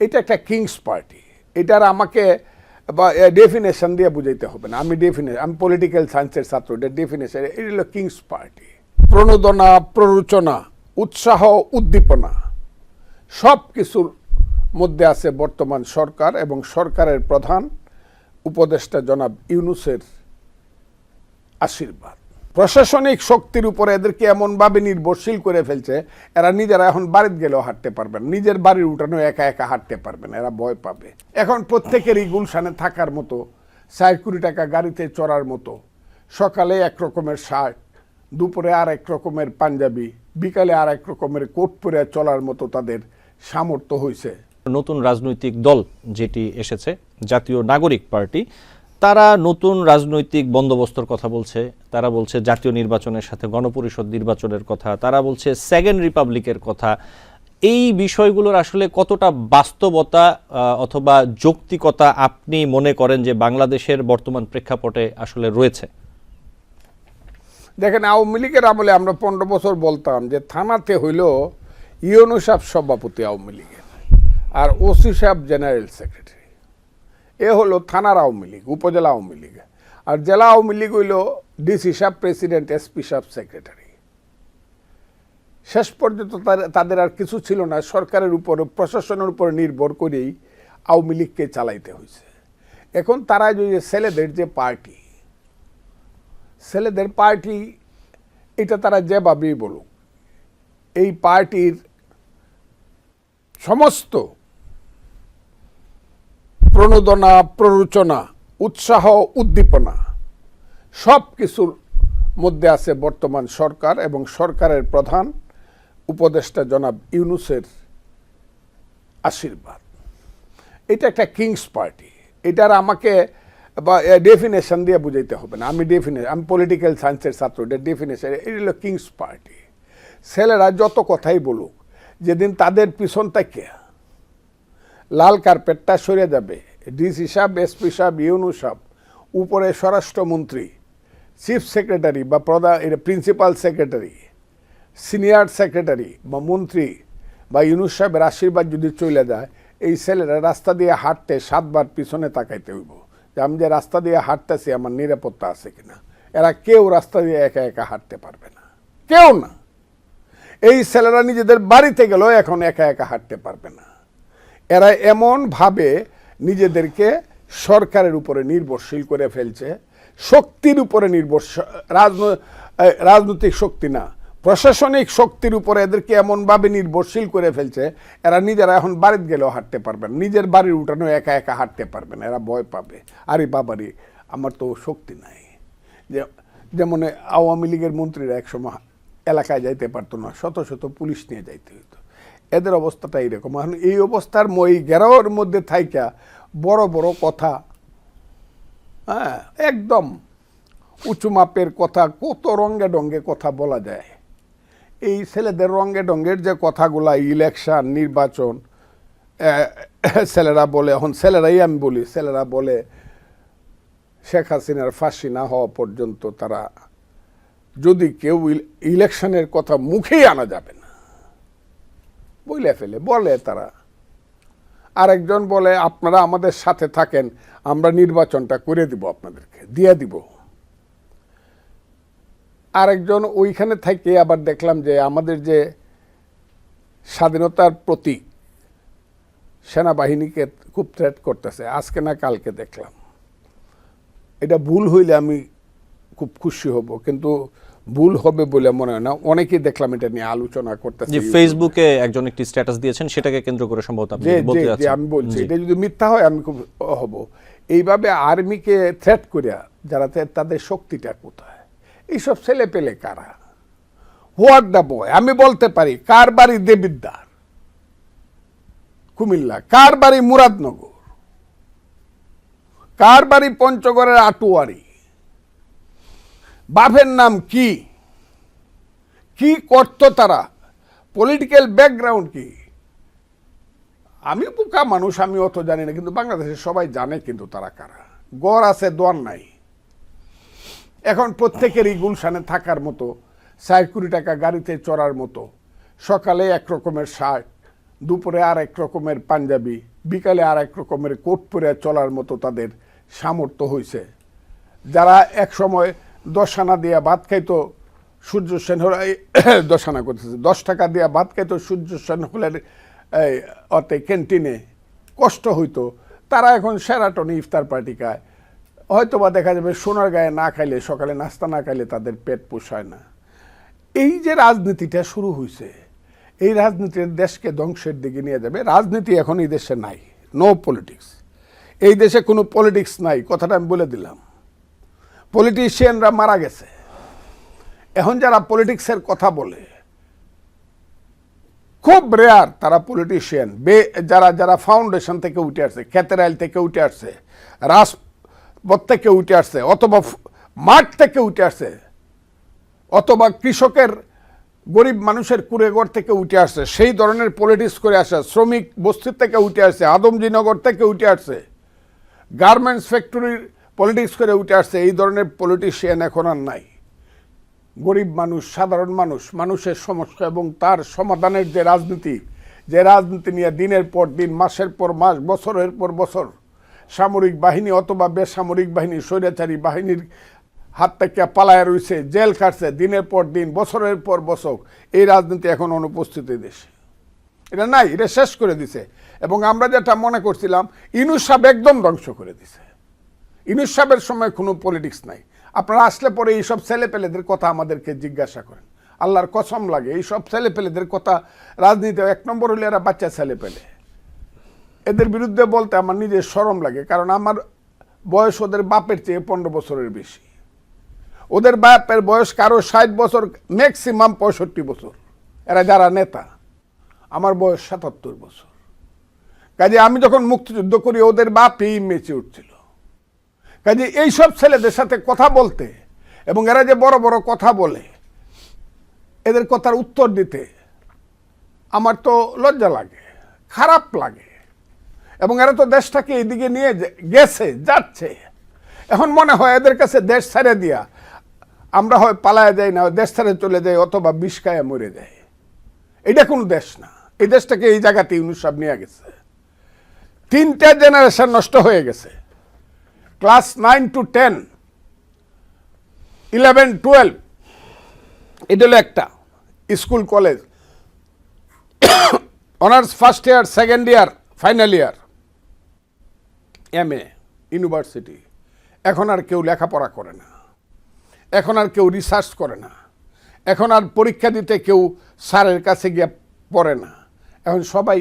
এটা একটা Kings party. এটার আমাকে ডেফিনেশন দিয়ে বুঝাইতে হবে না। আমি পলিটিক্যাল সায়েন্সের ছাত্র। এটা ডেফিনেশন, এটা হলো কিংস পার্টি। প্রণোদনা, প্ররোচনা, উৎসাহ, উদ্দীপনা সব কিছুর মধ্যে আছে বর্তমান সরকার এবং সরকারের প্রধান উপদেষ্টা জনাব ইউনূসের আশীর্বাদ। প্রশাসনিক শক্তির উপরে এদেরকে এমনভাবে নির্ভরশীল করে ফেলছে, এরা নিজেরা এখন বাড়িতে গেলেও হাঁটতে পারবে না, নিজের বাড়ির উঠানো একা একা হাঁটতে পারবে না, এরা ভয় পাবে। এখন প্রত্যেকেরই গুলশানে থাকার মতো, 4 কোটি টাকা গাড়িতে চড়ার মতো, সকালে এক রকমের শার্ট, দুপুরে আর এক রকমের পাঞ্জাবি, বিকালে আর এক রকমের কোট পরে চলার মতো তাদের সামর্থ্য হয়েছে। নতুন রাজনৈতিক দল যেটি এসেছে, জাতীয় নাগরিক পার্টি, তারা নতুন রাজনৈতিক বন্দোবস্তর কথা বলছে। তারা বলছে জাতীয় নির্বাচনের সাথে গণপরিষদ নির্বাচনের কথা, তারা বলছে সেকেন্ড রিপাবলিকের কথা। এই বিষয়গুলোর আসলে কতটা বাস্তবতা অথবা যৌক্তিকতা আপনি মনে করেন যে বাংলাদেশের বর্তমান প্রেক্ষাপটে আসলে রয়েছে? দেখেন, আওয়ামী লীগের আমলে আমরা 15 বছর বলতাম যে থানাতে হইল ইউনূস সাহেব সভাপতি আওয়ামী লীগের, আর ওসি সাহেব জেনারেল সেক্রেটারি। এ হলো থানার আওয়ামী লীগ, উপজেলা আওয়ামী লীগ। আর জেলা আওয়ামী লীগ হইল ডিসি সাহেব প্রেসিডেন্ট, এসপি সাহেব সেক্রেটারি। শেষ পর্যন্ত তাদের আর কিছু ছিল না, সরকারের উপর, প্রশাসনের উপর নির্ভর করেই আওয়ামী লীগকে চালাইতে হয়েছে। এখন তারা যে ছেলেদের যে পার্টি, ছেলেদের পার্টি, এটা তারা যেভাবেই বলুক, এই পার্টির সমস্ত প্রণোদনা, প্ররোচনা, উৎসাহ, উদ্দীপনা সব কিছুর মধ্যে আছে বর্তমান সরকার এবং সরকারের প্রধান উপদেষ্টা জনাব ইউনূসের আশীর্বাদ। এটা একটা কিংস পার্টি। এটার আমাকে ডেফিনেশন দিয়ে বুঝাইতে হবে না। আমি পলিটিক্যাল সায়েন্সের ছাত্র। এটা ডেফিনেশন, এটা হলো কিংস পার্টি। ছেলেরা যত কথাই বলুক, যেদিন তাদের পিছন থেকে লাল কার্পেটটা সরে যাবে, ডিসি সাহেব, এসপি সাহেব, ইউনূস সাহেব, উপরে স্বরাষ্ট্রমন্ত্রী, চিফ সেক্রেটারি বা প্রিন্সিপাল সেক্রেটারি, সিনিয়র সেক্রেটারি বা মন্ত্রী বা ইউনূস সাহেবের আশীর্বাদ যদি চলে যায়, এই ছেলেরা রাস্তা দিয়ে হাঁটতে 7 বার পিছনে তাকাইতে হইব যে আমি যে রাস্তা দিয়ে হাঁটতেছি আমার নিরাপত্তা আছে কিনা। এরা কেউ রাস্তা দিয়ে একা একা হাঁটতে পারবে না, কেউ না। এই ছেলেরা নিজেদের বাড়িতে গেলেও এখন একা একা হাঁটতে পারবে না। এরা এমনভাবে নিজেদেরকে সরকারের উপরে নির্ভরশীল করে ফেলছে, শক্তির উপরে নির্ভরশীল, রাজনৈতিক শক্তি না, প্রশাসনিক শক্তির উপরে এদেরকে এমনভাবে নির্ভরশীল করে ফেলছে, এরা নিজেরা এখন বাড়িতে গেলেও হাঁটতে পারবে না, নিজের বাড়ির উঠানো একা একা হাঁটতে পারবে না, এরা ভয় পাবে। আরে বাবারি, আমার তো শক্তি নাই। যেমন আওয়ামী লীগের মন্ত্রীরা একসময় এলাকায় যাইতে পারতো না, শত শত পুলিশ নিয়ে যাইতে হইতো। এদের অবস্থাটা এইরকম। এখন এই অবস্থার এই ঘেরাওয়ের মধ্যে থাইকা বড় বড় কথা, হ্যাঁ, একদম উঁচু মাপের কথা, কত রঙ্গে ডঙ্গে কথা বলা যায়। এই ছেলেদের রঙ্গে ডঙ্গের যে কথাগুলা, ইলেকশন, নির্বাচন, ছেলেরা বলে, এখন ছেলেরাই আমি বলি, ছেলেরা বলে শেখ হাসিনার ফাঁসি না হওয়া পর্যন্ত তারা যদি কেউ ইলেকশনের কথা মুখেই আনা যাবে না বলে ফেলে, বলে তারা। আরেকজন বলে আপনারা আমাদের সাথে থাকেন, আমরা নির্বাচনটা করে দিব, আপনাদেরকে দিয়ে দিব। আরেকজন ওইখানে থেকে আবার দেখলাম যে আমাদের যে স্বাধীনতার প্রতীক সেনাবাহিনীকে খুব থ্রেট করতেছে, আজকে না কালকে দেখলাম। এটা ভুল হইলে আমি খুব খুশি হব, কিন্তু ভুল হবে বলে মনে হয় না। অনেকেই দেখলাম এটা নিয়ে আলোচনা করতেছে। ফেসবুকে একজন একটি স্ট্যাটাস দিয়েছেন, সেটাকে কেন্দ্র করে সম্ভবত আপনি বলতে যাচ্ছেন। আমি বলছি এটা যদি মিথ্যা হয় আমি খুব হব। এইভাবে আর্মিকে থ্রেট করিয়া যারা, তাদের শক্তিটা কোথায়? এইসব ছেলে পেলে কারা? What the boy? আমি বলতে পারি কার বাড়ি দেবিদ্বার কুমিল্লা, কার বাড়ি মুরাদনগর, কার বাড়ি পঞ্চগড়ের আটুয়ারি, বাপের নাম কি, কি করত তারা, পলিটিক্যাল ব্যাকগ্রাউন্ড কি। আমি বোকা মানুষ, আমি অত জানি না, কিন্তু বাংলাদেশের সবাই জানে কিন্তু তারা কারা। গড় আছে, দোয়ার নাই। এখন প্রত্যেকেরই গুলশানে থাকার মতো, 4 কোটি টাকা গাড়িতে চড়ার মতো, সকালে এক রকমের শার্ট, দুপুরে আর এক রকমের পাঞ্জাবি, বিকালে আর এক রকমের কোট পরে চলার মতো তাদের সামর্থ্য হয়েছে। যারা এক সময় 10 আনা দিয়ে ভাত খাইতো সূর্য সেন হল 10 আনা করতেছে, 10 টাকা দিয়ে ভাত খাইতো সূর্য সেন হলের অতে ক্যান্টিনে, কষ্ট হইতো, তারা এখন শেরাটনে ইফতার পার্টি খায়। হয়তো বা দেখা যাবে সোনারগাঁয়ে না খাইলে, সকালে নাস্তা না খাইলে তাদের পেট পোষায় না। এই যে রাজনীতিটা শুরু হয়েছে, এই রাজনীতির দেশকে ধ্বংসের দিকে নিয়ে যাবে। রাজনীতি এখন এই দেশে নাই, নো পলিটিক্স। এই দেশে কোনো পলিটিক্স নাই, কথাটা আমি বলে দিলাম। পলিটিশিয়ানরা মারা গেছে। এখন যারা পলিটিক্সের কথা বলে, খুব রেয়ার তারা পলিটিশিয়ান। যারা যারা ফাউন্ডেশন থেকে উঠে আসছে, খেতেরাইল থেকে উঠে আসছে, রাজপথ থেকে উঠে আসছে, অথবা মাঠ থেকে উঠে আসছে, অথবা কৃষকের গরিব মানুষের কুড়েঘর থেকে উঠে আসছে, সেই ধরনের পলিটিক্স করে আসে, শ্রমিক বস্তির থেকে উঠে আসছে, আদমজীনগর থেকে উঠে আসছে, গার্মেন্টস ফ্যাক্টরির পলিটিক্স করে উঠে আসছে। এই ধরনের পলিটিশিয়ান এখন আর নাই। গরিব মানুষ, সাধারণ মানুষ, মানুষের সমস্যা এবং তার সমাধানের যে রাজনীতি নিয়ে দিনের পর দিন, মাসের পর মাস, বছরের পর বছর সামরিক বাহিনী অথবা বেসামরিক বাহিনী, স্বৈরাচারী বাহিনীর হাত থেকে পালায় রয়েছে, জেল কাটছে দিনের পর দিন, বছরের পর বছর। এই রাজনীতি এখন অনুপস্থিত এই দেশে, এটা নাই, এটা শেষ করে দিছে। এবং আমরা যেটা মনে করছিলাম, ইউনূস সাহেব একদম ধ্বংস করে দিছে। ইউনূস সাহেবের সময় কোনো পলিটিক্স নাই। আপনারা আসলে পরে এইসব ছেলেপেলেদের কথা আমাদেরকে জিজ্ঞাসা করেন, আল্লাহর কসম লাগে, এইসব ছেলেপেলেদের কথা রাজনীতি 1 নম্বর হলে এরা বাচ্চা ছেলেপেলে। এদের বিরুদ্ধে বলতে আমার নিজের শরম লাগে, কারণ আমার বয়স ওদের বাপের চেয়ে 15 বছরের বেশি। ওদের বাপের বয়স কারো 60 বছর, ম্যাক্সিমাম 65 বছর। এরা যারা নেতা, আমার বয়স 77 বছর। কাজে আমি যখন মুক্তিযুদ্ধ করি, ওদের বাপই মেচে উঠছিল। কাজে এইসব ছেলেদের সাথে কথা বলতে, এবং এরা যে বড় বড় কথা বলে, এদের কথার উত্তর দিতে আমার তো লজ্জা লাগে, খারাপ লাগে। এবং এরা তো দেশটাকে এইদিকে নিয়ে যাচ্ছে। এখন মনে হয় এদের কাছে দেশ ছেড়ে দিয়া আমরা হয় পালায় যাই, না দেশ ছেড়ে চলে যাই, অথবা বিষ খায় মরে যায়। এটা কোনো দেশ না। এই দেশটাকে এই জায়গাতে ইউনূস সাহেব নিয়ে গেছে। 3টা জেনারেশন নষ্ট হয়ে গেছে। ক্লাস 9 to 10, 11, 12, এটা হলো একটা school, college, honours first year, second year, final year, MA, university. এখন আর কেউ লেখাপড়া করে না, এখন আর কেউ রিসার্চ করে না, এখন আর পরীক্ষা দিতে কেউ স্যারের কাছে গিয়ে পড়ে না। এখন সবাই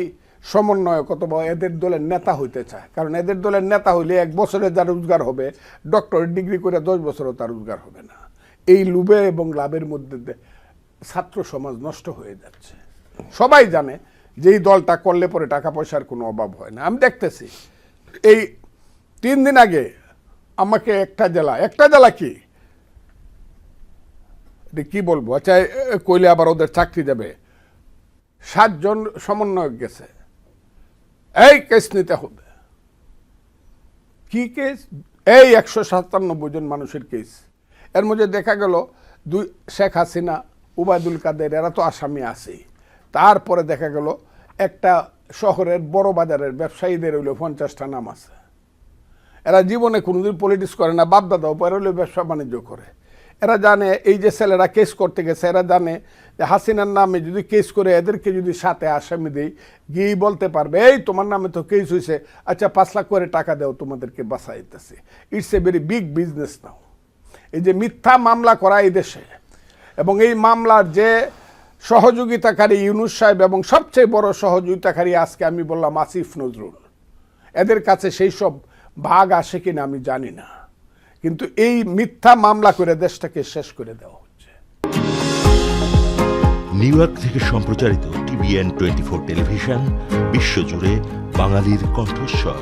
সমন্বয়ক অথবা এদের দলের নেতা হইতে চায়। কারণ এদের দলের নেতা হইলে 1 বছরে যার রোজগার হবে, ডক্টরেট ডিগ্রি করে 10 বছরও তার রোজগার হবে না। এই লোভে এবং লাভের মধ্যে ছাত্র সমাজ নষ্ট হয়ে যাচ্ছে। সবাই জানে যে এই দলটা করলে পরে টাকা পয়সার কোনো অভাব হয় না। আমি দেখতেছি, এই 3 দিন আগে আমাকে একটা জেলা কি বলবো, আচ্ছা কইলে আবার ওদের চাকরি যাবে, 7 জন সমন্বয়ক গেছে, এই কেস নিতে হবে। কি কেস? এই 197 জন মানুষের কেস। এর মধ্যে দেখা গেল শেখ হাসিনা, উবায়দুল কাদের, এরা তো আসামি আছেই। তারপরে দেখা গেল একটা শহরের বড় বাজারের ব্যবসায়ীদের হইলো 50টা নাম আছে। এরা জীবনে কোনোদিন পলিটিক্স করে না, বাপ দাদাও পরে হইলে ব্যবসা বাণিজ্য করে। এরা জানে এই যে ছেলেরা কেস করতে গেছে, এরা জানে যে হাসিনার নামে যদি কেস করে এদেরকে যদি সাথে আসামি দেই, গিয়েই বলতে পারবে এই তোমার নামে তো কেস হয়েছে, আচ্ছা 5 লাখ করে টাকা দেও, তোমাদেরকে বাঁচাইতেছে। It's a very big business now. এই যে মিথ্যা মামলা করা এই দেশে, এবং এই মামলার যে সহযোগিতাকারী ইউনূস সাহেব, এবং সবচেয়ে বড় সহযোগিতাকারী আজকে আমি বললাম আসিফ নজরুল, এদের কাছে সেই সব ভাগ আসে কিনা আমি জানি না, কিন্তু এই মিথ্যা মামলা করে দেশটাকে শেষ করে দেওয়া হচ্ছে। নিউ ইয়র্ক থেকে সম্প্রচারিত TVN 24 টেলিভিশন বিশ্বজুড়ে বাঙালির কণ্ঠস্বর।